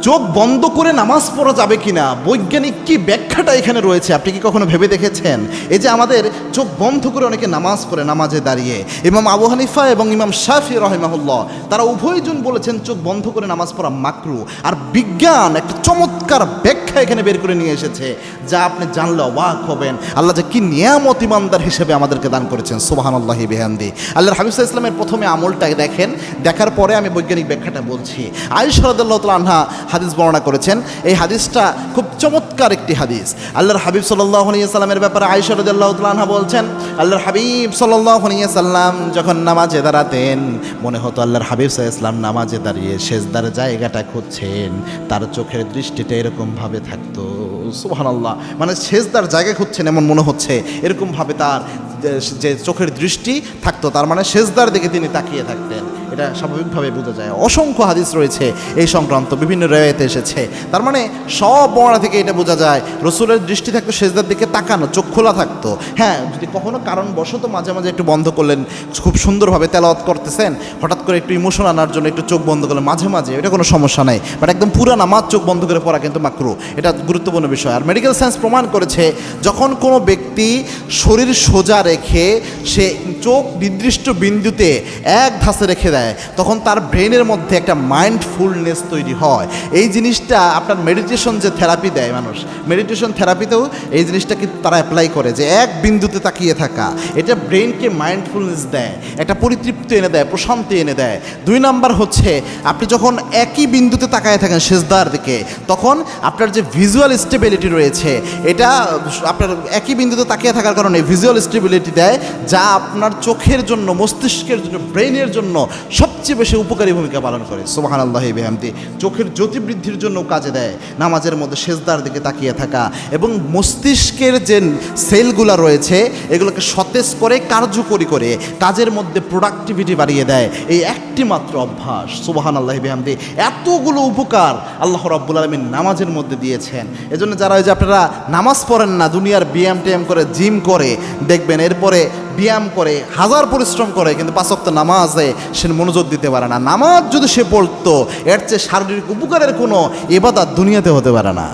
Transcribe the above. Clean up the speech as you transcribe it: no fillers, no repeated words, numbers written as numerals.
চোখ বন্ধ করে নামাজ পড়া যাবে কিনা, বৈজ্ঞানিক কি ব্যাখ্যাটা এখানে রয়েছে আপনি কি কখনো ভেবে দেখেছেন? এই যে আমাদের চোখ বন্ধ করে অনেকে নামাজ পড়ে নামাজে দাঁড়িয়ে, ইমাম আবু হানিফা এবং ইমাম শাফি রাহিমাহুল্লাহ তারা উভয়জন বলেছেন চোখ বন্ধ করে নামাজ পড়া মাকরু। আর বিজ্ঞান একটা চমৎকার ব্যাখ্যা এখানে বের করে নিয়ে এসেছে, যা আপনি জানলে অবাক হবেন আল্লাহ যে কি নিয়ামত ইমানদার হিসেবে আমাদেরকে দান করেছেন। সুবহানাল্লাহি বিহামদি। আল্লাহর হাবিব সাল্লাল্লাহু আলাইহি ওয়াসাল্লামের প্রথমে আমলটা দেখেন, দেখার পরে আমি বৈজ্ঞানিক ব্যাখ্যাটা বলছি। আয়েশা রাদিয়াল্লাহু তাআলা আনহা হাদিস বর্ণনা করেছেন, এই হাদিসটা খুব চমৎকার একটি হাদিস। আল্লাহর হাবিব সাল্লাল্লাহু আলাইহি ওয়াসাল্লামের ব্যাপারে আয়েশা রাদিয়াল্লাহু তাআলা আনহা বলছেন, আল্লাহর হাবিব সাল্লাল্লাহু আলাইহি ওয়াসাল্লাম যখন নামাজে দাঁড়াতেন মনে হতো আল্লাহর হাবিব সাল্লাল্লাহু আলাইহি ওয়াসাল্লাম নামাজে দাঁড়িয়ে সেজদার জায়গাটা খুঁজছেন, তার চোখের দৃষ্টিটা এরকমভাবে থাকতো। সুবহানাল্লাহ, মানে সেজদার জায়গা খুঁজছেন এমন মনে হচ্ছে, এরকমভাবে তার যে চোখের দৃষ্টি থাকতো, তার মানে সেজদার দিকে তিনি তাকিয়ে থাকতেন। এটা স্বাভাবিকভাবে বোঝা যায়। অসংখ্য হাদিস রয়েছে এই সংক্রান্ত, বিভিন্ন রিওয়ায়েতে এসেছে। তার মানে সব বর্ণনা থেকে এটা বোঝা যায় রসুলের দৃষ্টি থাকতো সেজদার দিকে তাকানো, চোখ খোলা থাকতো। হ্যাঁ, যদি কখনো কারণবশত মাঝে মাঝে একটু বন্ধ করলেন, খুব সুন্দরভাবে তেলাওয়াত করতেছেন, হঠাৎ করে একটু ইমোশন আনার জন্য একটু চোখ বন্ধ করলেন মাঝে মাঝে, এটা কোনো সমস্যা নাই। বাট একদম পুরা নামাজ চোখ বন্ধ করে পড়া কিন্তু মাকরু, এটা গুরুত্বপূর্ণ বিষয়। আর মেডিকেল সায়েন্স প্রমাণ করেছে যখন কোনো ব্যক্তি শরীর সোজা রেখে সে চোখ নির্দিষ্ট বিন্দুতে এক ধাসে রেখে দেয়, তখন তার ব্রেনের মধ্যে একটা মাইন্ডফুলনেস তৈরি হয়। এই জিনিসটা আপনার মেডিটেশন যে থেরাপি দেয় মানুষ, মেডিটেশন থেরাপিতেও এই জিনিসটা কিন্তু তারা অ্যাপ্লাই করে, যে এক বিন্দুতে তাকিয়ে থাকা, এটা ব্রেনকে মাইন্ডফুলনেস দেয়, একটা পরিতৃপ্তি এনে দেয়, প্রশান্তি এনে দেয়। 2 নাম্বার হচ্ছে আপনি যখন একই বিন্দুতে তাকায় থাকেন সেজদার দিকে, তখন আপনার যে ভিজুয়াল স্টেবিলিটি রয়েছে, এটা আপনার একই বিন্দুতে তাকিয়ে থাকার কারণে ভিজুয়াল স্টেবিলিটি দেয়, যা আপনার চোখের জন্য, মস্তিষ্কের জন্য, ব্রেনের জন্য সবচেয়ে বেশি উপকারী ভূমিকা পালন করে। সুবহানাল্লাহি বিহামদি। চোখের জ্যোতি বৃদ্ধির জন্য কাজে দেয় নামাজের মধ্যে সেজদার দিকে তাকিয়ে থাকা, এবং মস্তিষ্কের যে সেলগুলো রয়েছে এগুলোকে সতেজ করে, কার্যকরী করে, কাজের মধ্যে প্রোডাক্টিভিটি বাড়িয়ে দেয় এই একটি মাত্র অভ্যাস। সুবহানাল্লাহি বিহামদি। এতগুলো উপকার আল্লাহ রাব্বুল আলামিন নামাজের মধ্যে দিয়েছেন। এজন্য যারা ওই যে আপনারা নামাজ পড়েন না, দুনিয়ার ব্যায়াম ট্যায়াম করে, জিম করে, দেখবেন এরপরে ব্যায়াম করে, হাজার পরিশ্রম করে, কিন্তু 5 ওয়াক্ত নামাজে সে মনোযোগ দিতে পারে না। নামাজ যদি সে পড়তো, এর চেয়ে শারীরিক উপকারের কোনো ইবাদত দুনিয়াতে হতে পারে না।